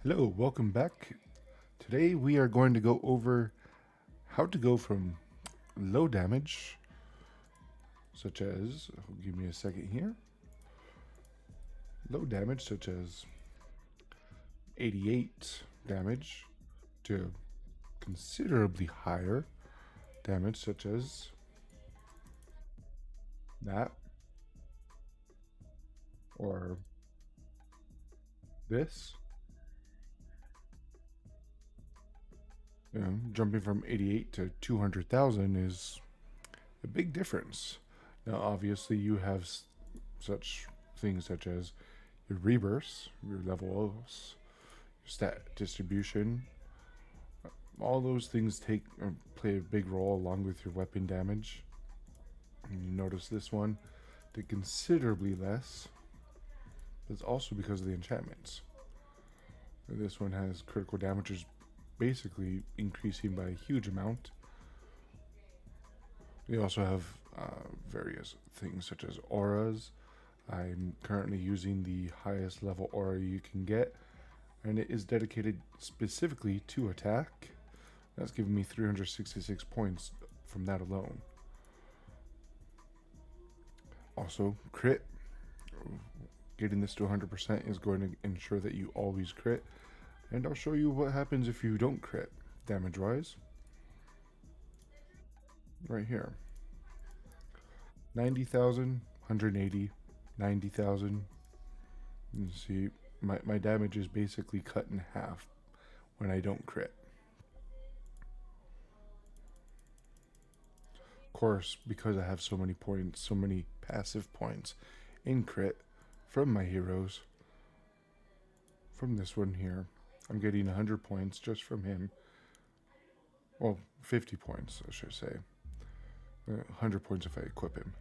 Hello, welcome back. Today we are going to go over how to go from low damage, such as, give me a second here, low damage, such as 88 damage, to considerably higher damage, such as that, or this. Jumping from 88 to 200,000 is a big difference. Now, obviously, you have such things such as your rebirths, your levels, your stat distribution. All those things play a big role along with your weapon damage. And you notice this one did considerably less. That's also because of the enchantments. This one has critical damages basically increasing by a huge amount. You also have various things such as auras. I'm currently using the highest level aura you can get, and it is dedicated specifically to attack. That's giving me 366 points from that alone. Also, crit. Getting this to 100% is going to ensure that you always crit. And I'll show you what happens if you don't crit, damage-wise. Right here. 90,000, 180, 90,000. You see, my damage is basically cut in half when I don't crit. Of course, because I have so many points, so many passive points in crit from my heroes, from this one here, I'm getting 100 points just from him. Well, 50 points, I should say. 100 points if I equip him.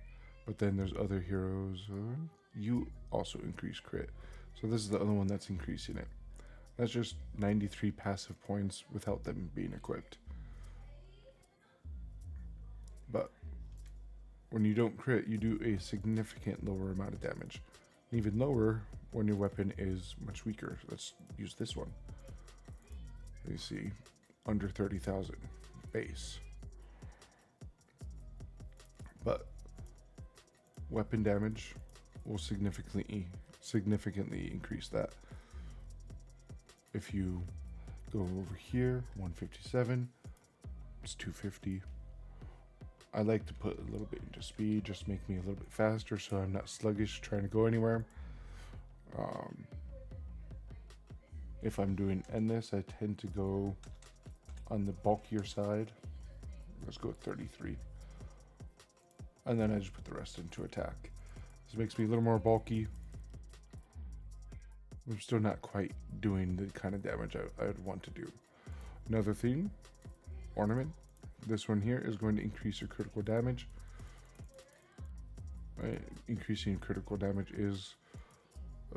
But then there's other heroes. You also increase crit. So this is the other one that's increasing it. That's just 93 passive points without them being equipped. But when you don't crit, you do a significant lower amount of damage. Even lower when your weapon is much weaker. Let's use this one. You see, under 30,000 base. But weapon damage will significantly increase that. If you go over here, 157, it's 250. I like to put a little bit into speed, just make me a little bit faster so I'm not sluggish trying to go anywhere. If I'm doing endless, I tend to go on the bulkier side. Let's go with 33. And then I just put the rest into attack. This makes me a little more bulky. I'm still not quite doing the kind of damage I would want to do. Another thing, ornament. This one here is going to increase your critical damage. Right? Increasing critical damage is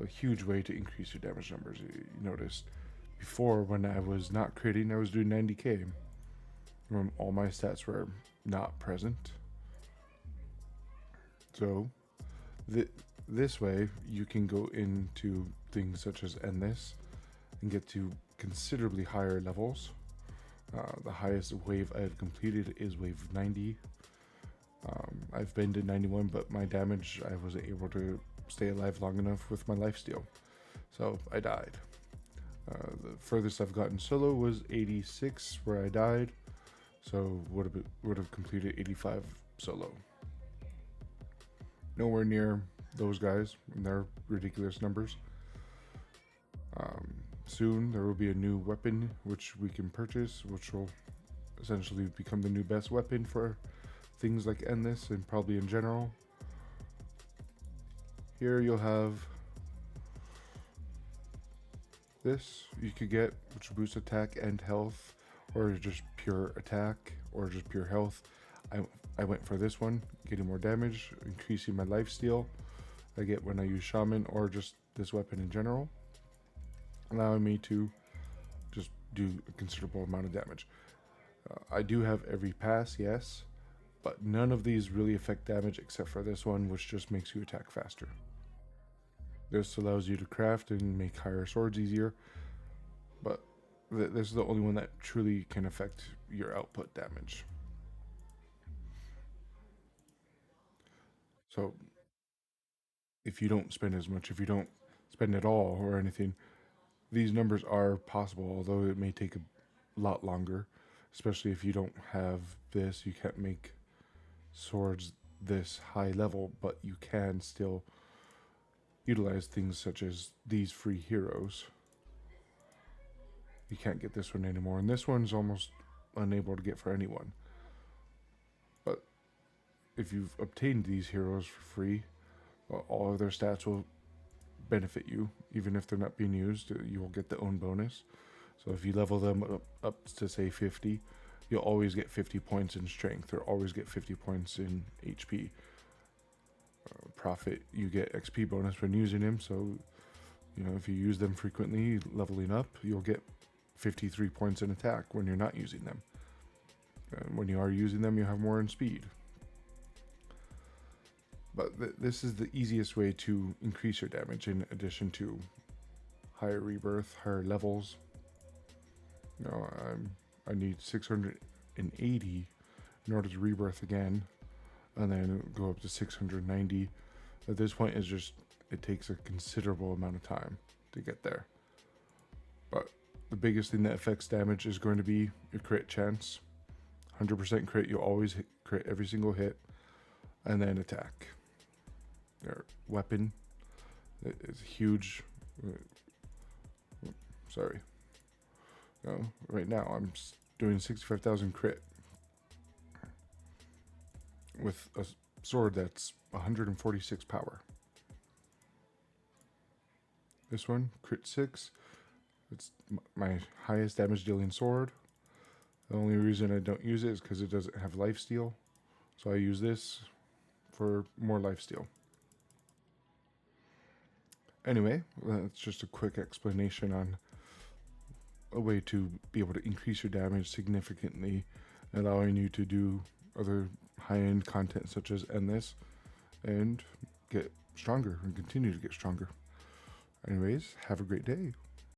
a huge way to increase your damage numbers. You noticed before when I was not critting, I was doing 90k. All my stats were not present. So this way you can go into things such as endless and get to considerably higher levels. The highest wave I've completed is wave 90. I've been to 91, but my damage, I wasn't able to stay alive long enough with my lifesteal, so I died. The furthest I've gotten solo was 86, where I died, so would have completed 85 solo. Nowhere near those guys and their ridiculous numbers. Soon there will be a new weapon which we can purchase, which will essentially become the new best weapon for things like Endless and probably in general. Here you'll have this you could get, which will boost attack and health, or just pure attack, or just pure health. I went for this one, getting more damage, increasing my lifesteal I get when I use Shaman or just this weapon in general, allowing me to just do a considerable amount of damage. I do have every pass, yes, but none of these really affect damage except for this one, which just makes you attack faster. This allows you to craft and make higher swords easier. but this is the only one that truly can affect your output damage. So if you don't spend as much, if you don't spend at all or anything, these numbers are possible, although it may take a lot longer, especially if you don't have this. You can't make swords this high level, but you can still utilize things such as these free heroes. You can't get this one anymore, and this one's almost unable to get for anyone. But if you've obtained these heroes for free, all of their stats will benefit you, even if they're not being used. You will get the own bonus. So if you level them up to say 50, you'll always get 50 points in strength, or always get 50 points in HP. Profit, you get XP bonus when using them. So, if you use them frequently, leveling up, you'll get 53 points in attack when you're not using them. And when you are using them, you have more in speed. But this is the easiest way to increase your damage, in addition to higher rebirth, higher levels. I need 680 in order to rebirth again, and then go up to 690. At this point, it takes a considerable amount of time to get there. But the biggest thing that affects damage is going to be your crit chance. 100% crit, you'll always crit every single hit, and then attack. Your weapon is huge. Sorry. Right now I'm doing 65,000 crit with a sword that's 146 power. This one, crit 6. It's my highest damage dealing sword. The only reason I don't use it is because it doesn't have lifesteal. So I use this for more lifesteal. Anyway, that's just a quick explanation on a way to be able to increase your damage significantly, allowing you to do other high-end content such as end this and get stronger and continue to get stronger. Anyways, have a great day.